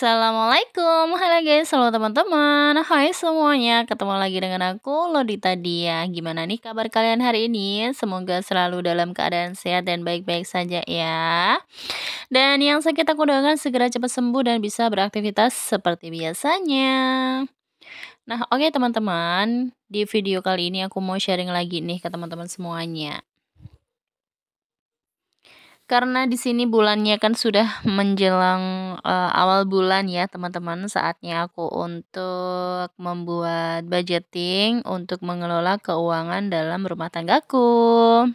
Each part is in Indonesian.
Assalamualaikum, halo guys, halo teman-teman. Hai semuanya, ketemu lagi dengan aku Lodita Dia. Gimana nih kabar kalian hari ini? Semoga selalu dalam keadaan sehat dan baik-baik saja ya. Dan yang sakit aku doakan segera cepat sembuh dan bisa beraktivitas seperti biasanya. Nah, oke teman-teman, di video kali ini aku mau sharing lagi nih ke teman-teman semuanya. Karena di sini bulannya kan sudah menjelang, awal bulan ya teman-teman, saatnya aku untuk membuat budgeting untuk mengelola keuangan dalam rumah tanggaku.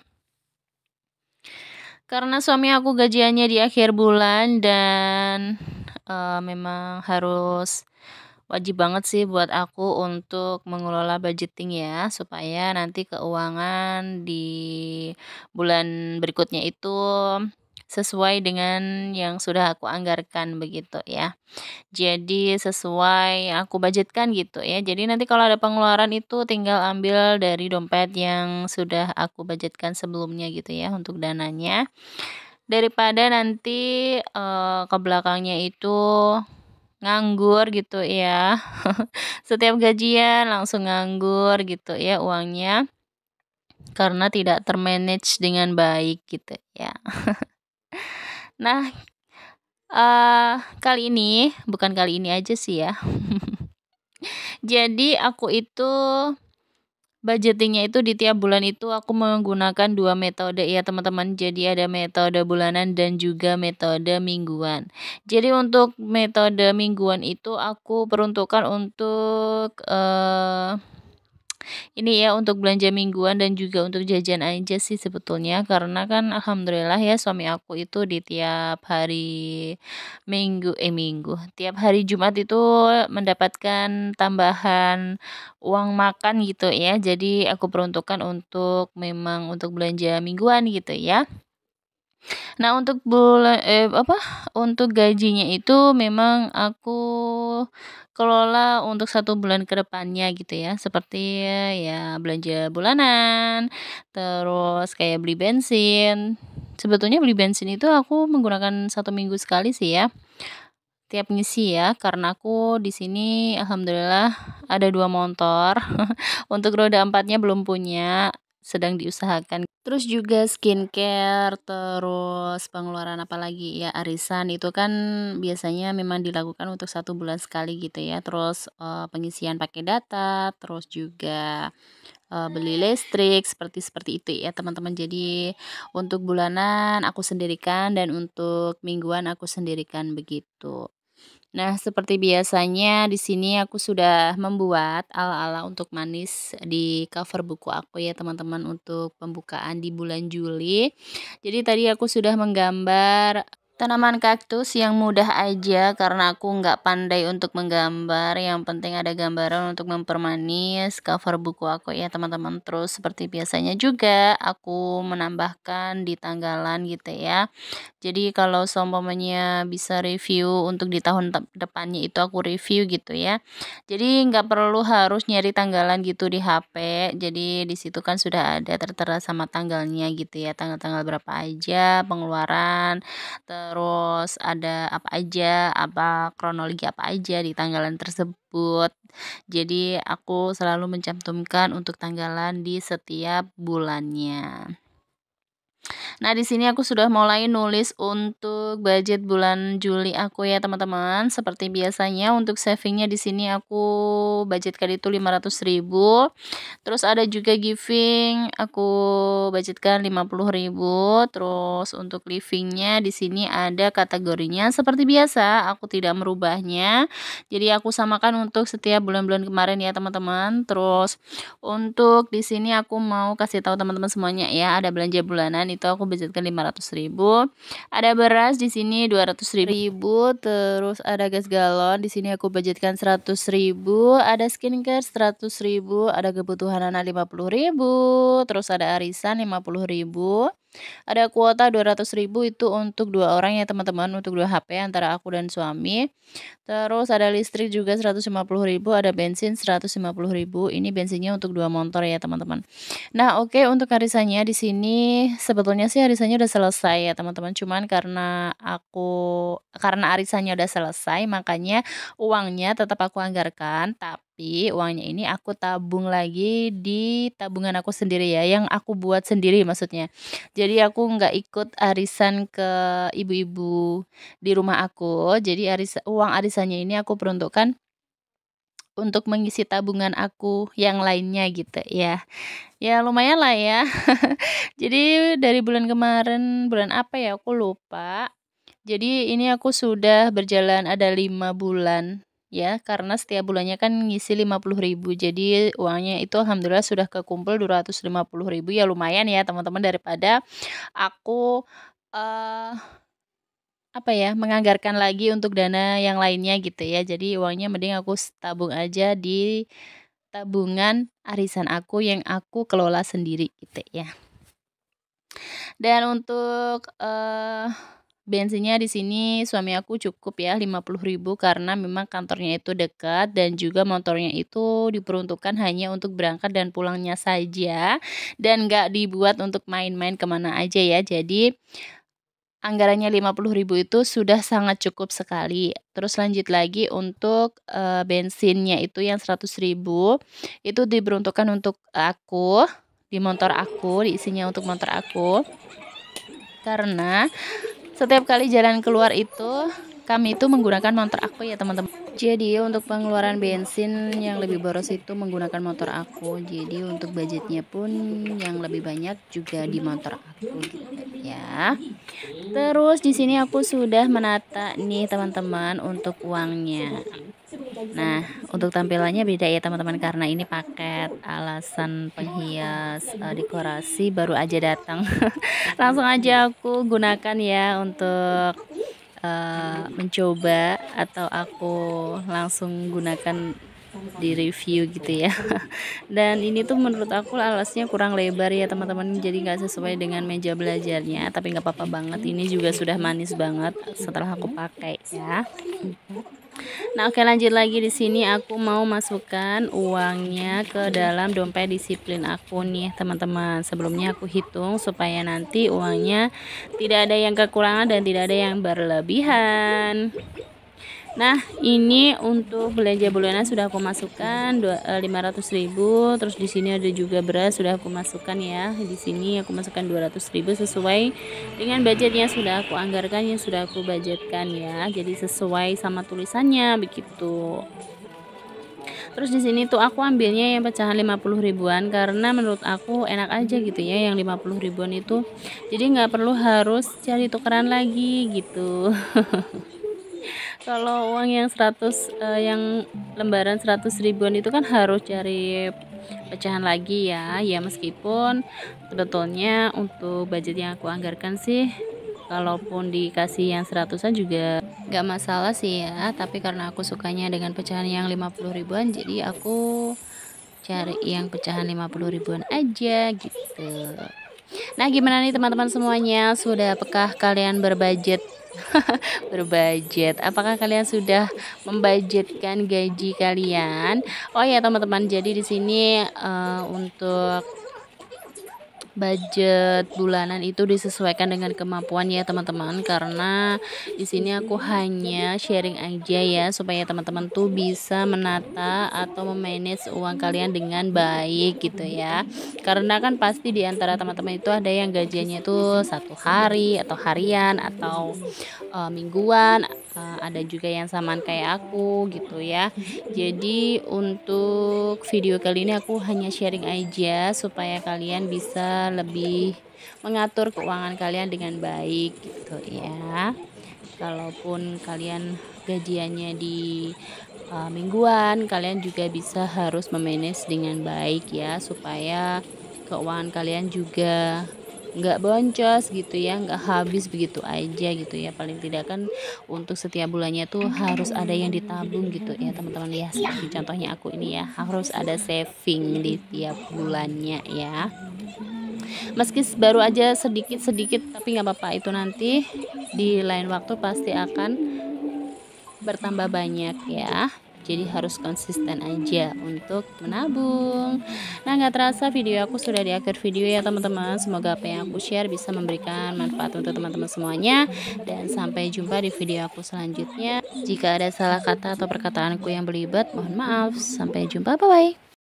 Karena suami aku gajiannya di akhir bulan dan, memang harus wajib banget sih buat aku untuk mengelola budgeting ya, supaya nanti keuangan di bulan berikutnya itu sesuai dengan yang sudah aku anggarkan begitu ya. Jadi sesuai yang aku budgetkan gitu ya. Jadi nanti kalau ada pengeluaran itu tinggal ambil dari dompet yang sudah aku budgetkan sebelumnya gitu ya untuk dananya. Daripada nanti ke belakangnya itu nganggur gitu ya. Setiap gajian langsung nganggur gitu ya uangnya karena tidak termanage dengan baik gitu ya. Nah, bukan kali ini aja sih ya. Jadi aku itu budgetingnya itu di tiap bulan itu aku menggunakan 2 metode ya teman-teman. Jadi ada metode bulanan dan juga metode mingguan. Jadi untuk metode mingguan itu aku peruntukkan untuk ini ya untuk belanja mingguan dan juga untuk jajan aja sih sebetulnya karena kan alhamdulillah ya suami aku itu di tiap hari tiap hari Jumat itu mendapatkan tambahan uang makan gitu ya. Jadi aku peruntukkan untuk memang untuk belanja mingguan gitu ya. Nah, untuk gajinya itu memang aku kelola untuk 1 bulan ke depannya gitu ya. Seperti ya belanja bulanan, terus kayak beli bensin. Sebetulnya beli bensin itu aku menggunakan 1 minggu sekali sih ya. Tiap ngisi ya, karena aku di sini alhamdulillah ada 2 motor. Untuk roda 4-nya belum punya, sedang diusahakan. Terus juga skincare, terus pengeluaran apalagi ya arisan itu kan biasanya memang dilakukan untuk 1 bulan sekali gitu ya. Terus pengisian pakai data, terus juga beli listrik seperti seperti itu ya teman-teman. Jadi untuk bulanan aku sendirikan dan untuk mingguan aku sendirikan begitu. Nah, seperti biasanya di sini aku sudah membuat ala-ala untuk manis di cover buku aku ya teman-teman untuk pembukaan di bulan Juli. Jadi tadi aku sudah menggambar tanaman kaktus yang mudah aja karena aku nggak pandai untuk menggambar. Yang penting ada gambaran untuk mempermanis cover buku aku ya teman-teman. Terus seperti biasanya juga aku menambahkan di tanggalan gitu ya. Jadi kalau seumpamanya bisa review untuk di tahun depannya itu aku review gitu ya. Jadi nggak perlu harus nyari tanggalan gitu di HP. Jadi di situ kan sudah ada tertera sama tanggalnya gitu ya. Tanggal-tanggal berapa aja pengeluaran. Terus ada apa aja, apa kronologi apa aja di tanggalan tersebut. Jadi aku selalu mencantumkan untuk tanggalan di setiap bulannya. Nah, di sini aku sudah mulai nulis untuk budget bulan Juli aku ya, teman-teman. Seperti biasanya untuk savingnya di sini aku budgetkan itu 500.000. Terus ada juga giving, aku budgetkan 50.000. Terus untuk livingnya di sini ada kategorinya seperti biasa, aku tidak merubahnya. Jadi aku samakan untuk setiap bulan-bulan kemarin ya, teman-teman. Terus untuk di sini aku mau kasih tahu teman-teman semuanya ya, ada belanja bulanan itu aku budgetkan 500.000. Ada beras di sini 200.000, terus ada gas galon di sini aku budgetkan 100.000, ada skincare 100.000, ada kebutuhan anak 50.000, terus ada arisan 50.000. Ada kuota 200.000 itu untuk 2 orang ya teman-teman, untuk 2 HP antara aku dan suami. Terus ada listrik juga 150.000, ada bensin 150.000. Ini bensinnya untuk 2 motor ya teman-teman. Nah, oke, untuk arisannya di sini sebetulnya sih arisannya udah selesai ya teman-teman. Cuman karena arisannya udah selesai, makanya uangnya tetap aku anggarkan, tapi uangnya ini aku tabung lagi di tabungan aku sendiri ya, yang aku buat sendiri maksudnya. Jadi aku nggak ikut arisan ke ibu-ibu di rumah aku. Jadi uang arisannya ini aku peruntukkan untuk mengisi tabungan aku yang lainnya gitu ya. Ya lumayan lah ya. Jadi dari bulan kemarin, bulan apa ya aku lupa. Jadi ini aku sudah berjalan ada 5 bulan ya, karena setiap bulannya kan ngisi 50.000. Jadi uangnya itu alhamdulillah sudah kekumpul 250.000, ya lumayan ya teman-teman, daripada aku eh apa ya, menganggarkan lagi untuk dana yang lainnya gitu ya. Jadi uangnya mending aku tabung aja di tabungan arisan aku yang aku kelola sendiri gitu ya. Dan untuk bensinnya di sini suami aku cukup ya 50.000, karena memang kantornya itu dekat dan juga motornya itu diperuntukkan hanya untuk berangkat dan pulangnya saja, dan nggak dibuat untuk main-main kemana aja ya. Jadi anggarannya 50.000 itu sudah sangat cukup sekali. Terus lanjut lagi untuk bensinnya itu yang 100.000 itu diperuntukkan untuk aku, di motor aku, diisinya untuk motor aku. Karena setiap kali jalan keluar itu kami itu menggunakan motor aku ya teman-teman. Jadi untuk pengeluaran bensin yang lebih boros itu menggunakan motor aku. Jadi untuk budgetnya pun yang lebih banyak juga di motor aku gitu ya. Terus di sini aku sudah menata nih teman-teman untuk uangnya. Nah, untuk tampilannya beda ya teman-teman, karena ini paket alasan penghias dekorasi baru aja datang. Langsung aja aku gunakan ya untuk mencoba, atau aku langsung gunakan di review gitu ya. Dan ini tuh menurut aku alasnya kurang lebar ya teman-teman, jadi nggak sesuai dengan meja belajarnya, tapi nggak apa-apa banget, ini juga sudah manis banget setelah aku pakai ya. Nah, oke, lanjut lagi. Di sini aku mau masukkan uangnya ke dalam dompet disiplin aku nih teman-teman. Sebelumnya aku hitung supaya nanti uangnya tidak ada yang kekurangan dan tidak ada yang berlebihan. Nah, ini untuk belanja bulanan sudah aku masukkan 500.000. Terus di sini ada juga beras sudah aku masukkan ya. Di sini aku masukkan 200.000 sesuai dengan budget yang sudah aku anggarkan, yang sudah aku budgetkan ya. Jadi sesuai sama tulisannya begitu. Terus di sini tuh aku ambilnya yang pecahan 50 ribuan, karena menurut aku enak aja gitu ya yang 50 ribuan itu. Jadi nggak perlu harus cari tukeran lagi gitu. Kalau uang yang 100 yang lembaran 100 ribuan itu kan harus cari pecahan lagi ya. Ya meskipun sebetulnya untuk budget yang aku anggarkan sih, kalaupun dikasih yang 100-an juga nggak masalah sih ya. Tapi karena aku sukanya dengan pecahan yang 50 ribuan, jadi aku cari yang pecahan 50 ribuan aja gitu. Nah, gimana nih teman-teman semuanya? Sudah apakah kalian berbudget? Berbudget. Apakah kalian sudah membudgetkan gaji kalian? Oh ya, teman-teman. Jadi di sini untuk budget bulanan itu disesuaikan dengan kemampuan ya teman-teman, karena di sini aku hanya sharing aja ya supaya teman-teman tuh bisa menata atau memanage uang kalian dengan baik gitu ya. Karena kan pasti di antara teman-teman itu ada yang gajiannya tuh 1 hari atau harian atau mingguan, ada juga yang samaan kayak aku gitu ya. Jadi untuk video kali ini aku hanya sharing aja supaya kalian bisa lebih mengatur keuangan kalian dengan baik gitu ya. Kalaupun kalian gajiannya di mingguan, kalian juga bisa harus memanage dengan baik ya, supaya keuangan kalian juga nggak boncos gitu ya, nggak habis begitu aja gitu ya. Paling tidak kan untuk setiap bulannya tuh harus ada yang ditabung gitu ya teman-teman ya. Seperti contohnya aku ini ya, harus ada saving di tiap bulannya ya. Meski baru aja sedikit-sedikit, tapi nggak apa-apa, itu nanti di lain waktu pasti akan bertambah banyak ya. Jadi harus konsisten aja untuk menabung. Nah, nggak terasa video aku sudah di akhir video ya teman-teman. Semoga apa yang aku share bisa memberikan manfaat untuk teman-teman semuanya. Dan sampai jumpa di video aku selanjutnya. Jika ada salah kata atau perkataanku yang belibet, mohon maaf. Sampai jumpa, bye-bye.